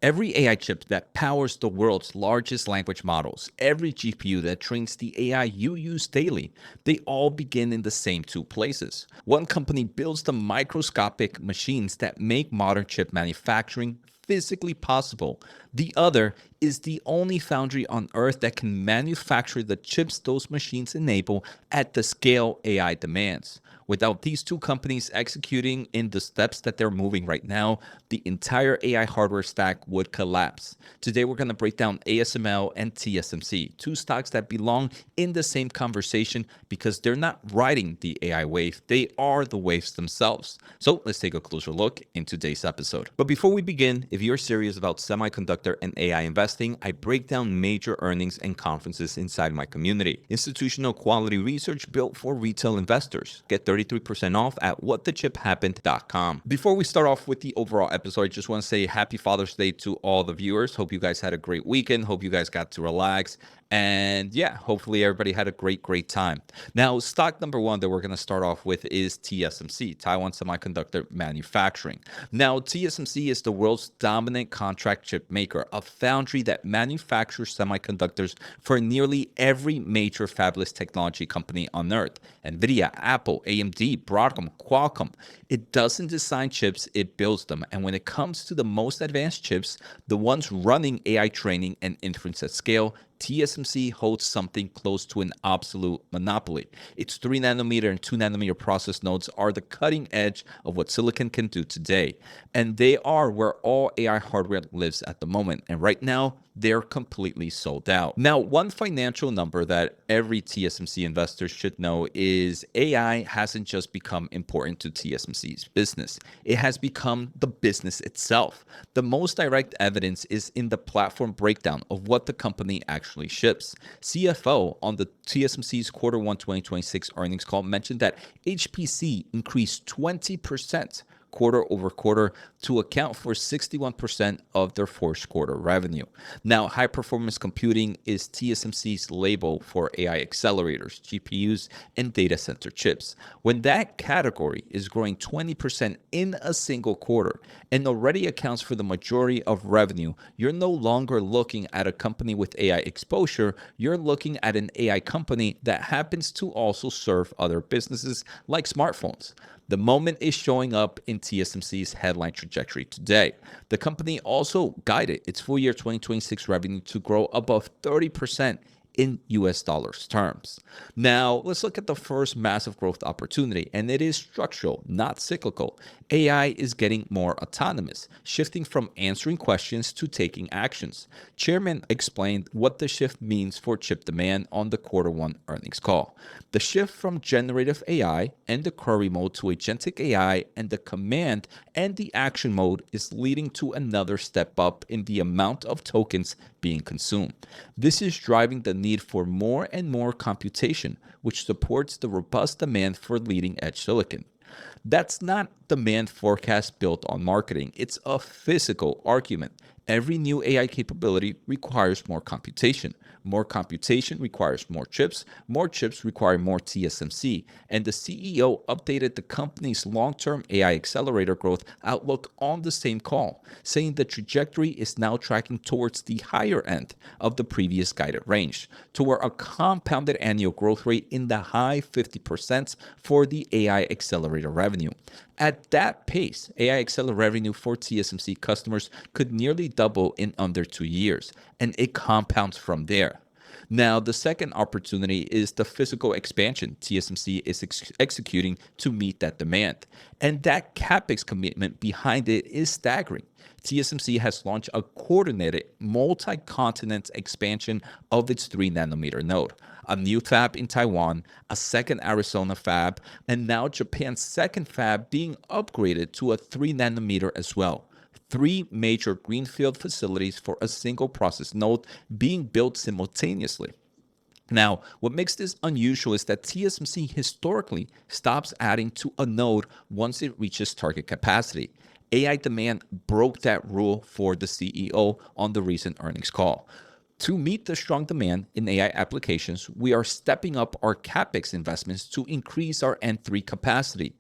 Every AI chip that powers the world's largest language models, every GPU that trains the AI you use daily, they all begin in the same two places. One company builds the microscopic machines that make modern chip manufacturing physically possible. The other is the only foundry on Earth that can manufacture the chips those machines enable at the scale AI demands. Without these two companies executing in the steps that they're moving right now, the entire AI hardware stack would collapse. Today, we're going to break down ASML and TSMC, two stocks that belong in the same conversation because they're not riding the AI wave, they are the waves themselves. So let's take a closer look in today's episode. But before we begin, if you're serious about semiconductor and AI investing, I break down major earnings and conferences inside my community. Institutional quality research built for retail investors. Get 33% off at whatthechip.happened.com. Before we start off with the overall episode, I just want to say happy Father's Day to all the viewers. Hope you guys had a great weekend. Hope you guys got to relax. And yeah, hopefully everybody had a great time. Now, stock number one that we're going to start off with is TSMC, Taiwan Semiconductor Manufacturing. Now, TSMC is the world's dominant contract chip maker, a foundry that manufactures semiconductors for nearly every major fabless technology company on Earth. NVIDIA, Apple, AMD, Broadcom, Qualcomm. It doesn't design chips, it builds them. And when it comes to the most advanced chips, the ones running AI training and inference at scale, TSMC holds something close to an absolute monopoly. Its 3 nanometer and 2 nanometer process nodes are the cutting edge of what silicon can do today. And they are where all AI hardware lives at the moment. And right now, they're completely sold out. Now, one financial number that every TSMC investor should know is AI hasn't just become important to TSMC's business. It has become the business itself. The most direct evidence is in the platform breakdown of what the company actually ships. CFO on the TSMC's Q1 2026 earnings call mentioned that HPC increased 20% quarter over quarter to account for 61% of their fourth quarter revenue. Now, high performance computing is TSMC's label for AI accelerators, GPUs, and data center chips. When that category is growing 20% in a single quarter and already accounts for the majority of revenue, you're no longer looking at a company with AI exposure, you're looking at an AI company that happens to also serve other businesses like smartphones. The moment is showing up in TSMC's headline trajectory today. The company also guided its full year 2026 revenue to grow above 30% in US dollars terms. Now, let's look at the first massive growth opportunity, and it is structural, not cyclical. AI is getting more autonomous, shifting from answering questions to taking actions. Chairman explained what the shift means for chip demand on the Q1 earnings call. The shift from generative AI and the query mode to agentic AI and the command and the action mode is leading to another step up in the amount of tokens being consumed. This is driving the need for more and more computation, which supports the robust demand for leading edge silicon. That's not demand forecast built on marketing. It's a physical argument. Every new AI capability requires more computation. More computation requires more chips require more TSMC. And the CEO updated the company's long-term AI accelerator growth outlook on the same call, saying the trajectory is now tracking towards the higher end of the previous guided range, toward a compounded annual growth rate in the high 50% for the AI accelerator revenue. At that pace, AI accelerator revenue for TSMC customers could nearly double in under 2 years, and it compounds from there. Now, the second opportunity is the physical expansion TSMC is executing to meet that demand. And that CapEx commitment behind it is staggering. TSMC has launched a coordinated multi-continent expansion of its 3 nanometer node, a new fab in Taiwan, a second Arizona fab, and now Japan's second fab being upgraded to a 3 nanometer as well. 3 major greenfield facilities for a single process node being built simultaneously. Now, what makes this unusual is that TSMC historically stops adding to a node once it reaches target capacity. AI demand broke that rule for the CEO on the recent earnings call. To meet the strong demand in AI applications, we are stepping up our CapEx investments to increase our N3 capacity.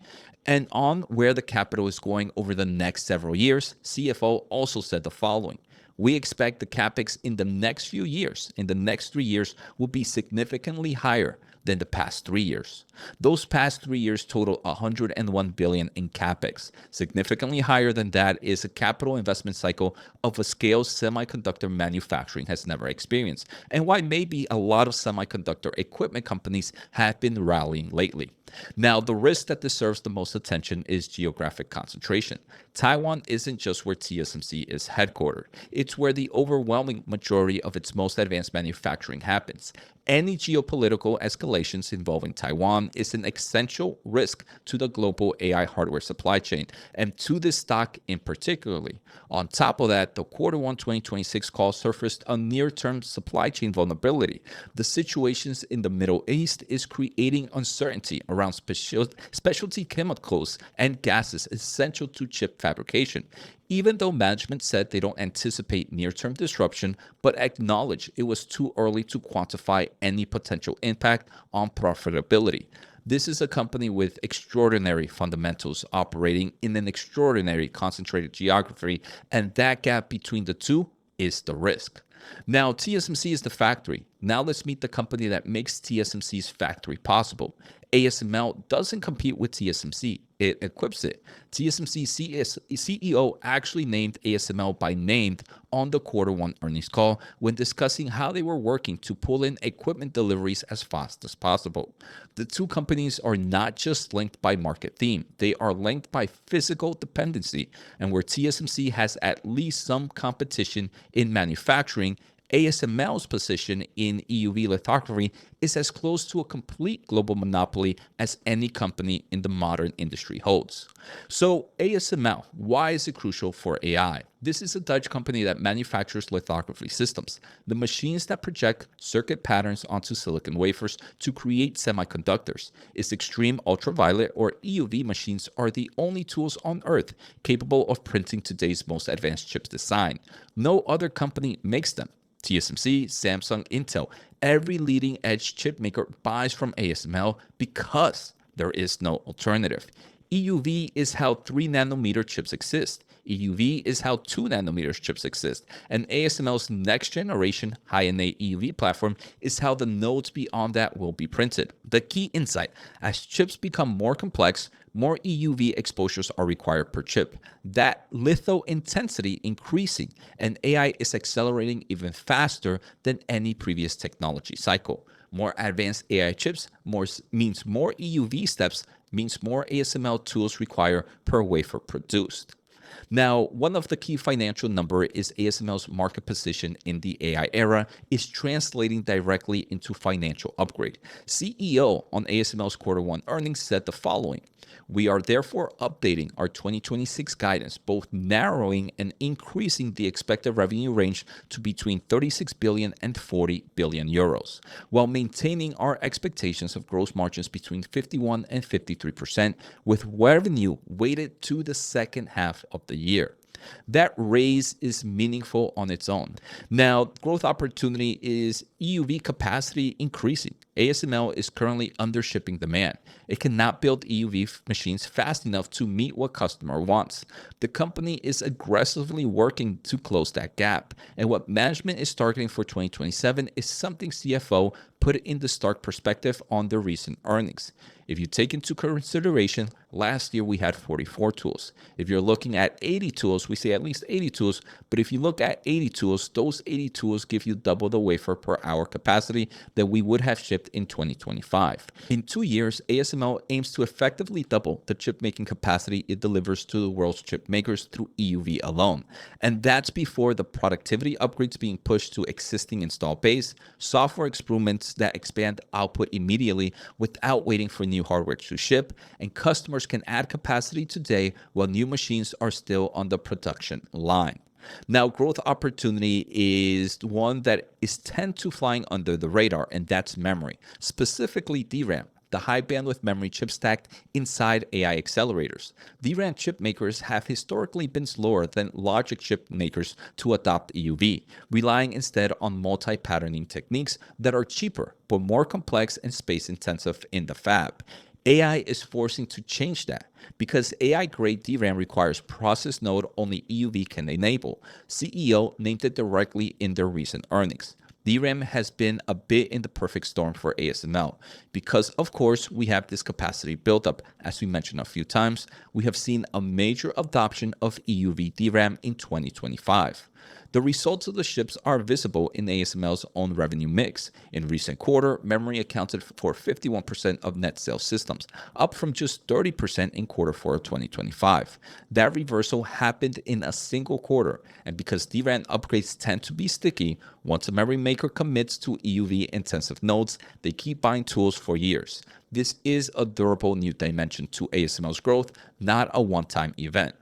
And on where the capital is going over the next several years, CFO also said the following. We expect the CapEx in the next few years, in the next 3 years, will be significantly higher than the past 3 years. Those past 3 years total 101 billion in capex. Significantly higher than that is a capital investment cycle of a scale semiconductor manufacturing has never experienced, and why maybe a lot of semiconductor equipment companies have been rallying lately. Now, the risk that deserves the most attention is geographic concentration. Taiwan isn't just where TSMC is headquartered, it's where the overwhelming majority of its most advanced manufacturing happens. Any geopolitical escalations involving Taiwan is an essential risk to the global AI hardware supply chain, and to this stock in particularly. On top of that, the Q1 2026 call surfaced a near-term supply chain vulnerability. The situations in the Middle East is creating uncertainty around specialty chemicals and gases essential to chip fabrication. Even though management said they don't anticipate near-term disruption, but acknowledge it was too early to quantify any potential impact on profitability. This is a company with extraordinary fundamentals operating in an extraordinary concentrated geography, and that gap between the two is the risk. Now, TSMC is the factory. Now let's meet the company that makes TSMC's factory possible. ASML doesn't compete with TSMC, it equips it. TSMC CEO actually named ASML by name on the Q1 earnings call when discussing how they were working to pull in equipment deliveries as fast as possible. The two companies are not just linked by market theme, they are linked by physical dependency, and where TSMC has at least some competition in manufacturing, ASML's position in EUV lithography is as close to a complete global monopoly as any company in the modern industry holds. So ASML, why is it crucial for AI? This is a Dutch company that manufactures lithography systems, the machines that project circuit patterns onto silicon wafers to create semiconductors. Its extreme ultraviolet or EUV machines are the only tools on Earth capable of printing today's most advanced chips design. No other company makes them. TSMC, Samsung, Intel, every leading edge chip maker buys from ASML because there is no alternative. EUV is how 3 nanometer chips exist. EUV is how 2 nanometer chips exist. And ASML's next generation high-NA EUV platform is how the nodes beyond that will be printed. The key insight: as chips become more complex, more EUV exposures are required per chip. That litho intensity increasing, and AI is accelerating even faster than any previous technology cycle. More advanced AI chips means more EUV steps, means more ASML tools required per wafer produced. Now, one of the key financial number is ASML's market position in the AI era is translating directly into financial upgrade. CEO on ASML's Q1 earnings said the following: "We are therefore updating our 2026 guidance, both narrowing and increasing the expected revenue range to between 36 billion and 40 billion euros, while maintaining our expectations of gross margins between 51 and 53%, with revenue weighted to the second half of the year." That raise is meaningful on its own. Now, growth opportunity is EUV capacity increasing. ASML is currently under shipping demand. It cannot build EUV machines fast enough to meet what customer wants. The company is aggressively working to close that gap, and what management is targeting for 2027 is something CFO put in the stark perspective on the recent earnings. If you take into consideration, last year we had 44 tools. If you're looking at 80 tools, we say at least 80 tools, but if you look at 80 tools, those 80 tools give you double the wafer per hour capacity that we would have shipped in 2025. In 2 years, ASML aims to effectively double the chip making capacity it delivers to the world's chip makers through EUV alone. And that's before the productivity upgrades being pushed to existing install base, software improvements that expand output immediately without waiting for new hardware to ship, and customers can add capacity today while new machines are still on the production line. Now, growth opportunity is one that is tend to flying under the radar, and that's memory, specifically DRAM. the high bandwidth memory chip stacked inside AI accelerators. DRAM chip makers have historically been slower than logic chip makers to adopt EUV, relying instead on multi-patterning techniques that are cheaper but more complex and space intensive in the fab. AI is forcing to change that because AI grade DRAM requires process node only EUV can enable. CEO named it directly in their recent earnings. DRAM has been a bit in the perfect storm for ASML because, of course, we have this capacity buildup. As we mentioned a few times, we have seen a major adoption of EUV DRAM in 2025. The results of the ships are visible in ASML's own revenue mix. In recent quarter, memory accounted for 51% of net sales systems, up from just 30% in quarter 4 of 2025. That reversal happened in a single quarter, and because DRAM upgrades tend to be sticky, once a memory maker commits to EUV-intensive nodes, they keep buying tools for years. This is a durable new dimension to ASML's growth, not a one-time event.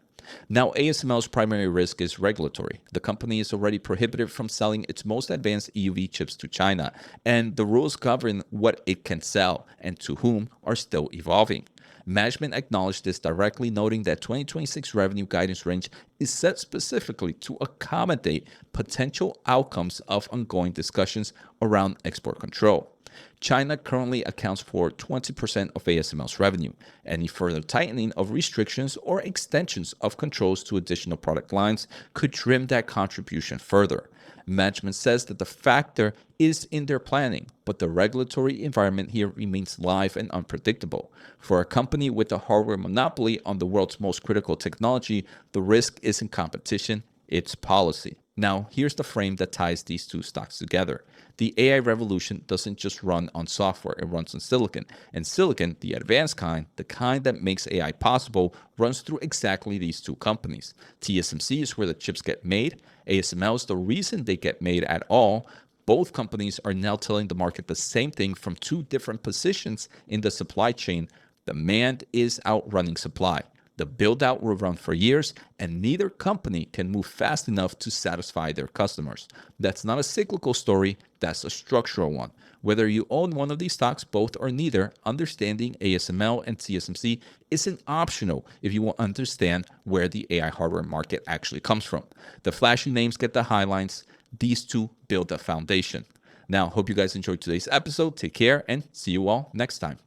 Now, ASML's primary risk is regulatory. The company is already prohibited from selling its most advanced EUV chips to China, and the rules govern what it can sell and to whom are still evolving. Management acknowledged this directly, noting that 2026 revenue guidance range is set specifically to accommodate potential outcomes of ongoing discussions around export control. China currently accounts for 20% of ASML's revenue. Any further tightening of restrictions or extensions of controls to additional product lines could trim that contribution further. Management says that the factor is in their planning, but the regulatory environment here remains live and unpredictable. For a company with a hardware monopoly on the world's most critical technology, the risk isn't competition, it's policy. Now, here's the frame that ties these two stocks together. The AI revolution doesn't just run on software, it runs on silicon. And silicon, the advanced kind, the kind that makes AI possible, runs through exactly these two companies. TSMC is where the chips get made. ASML is the reason they get made at all. Both companies are now telling the market the same thing from two different positions in the supply chain. Demand is outrunning supply. The build-out will run for years, and neither company can move fast enough to satisfy their customers. That's not a cyclical story, that's a structural one. Whether you own one of these stocks, both or neither, understanding ASML and TSMC isn't optional if you want to understand where the AI hardware market actually comes from. The flashy names get the highlights. These two build a foundation. Now, hope you guys enjoyed today's episode. Take care and see you all next time.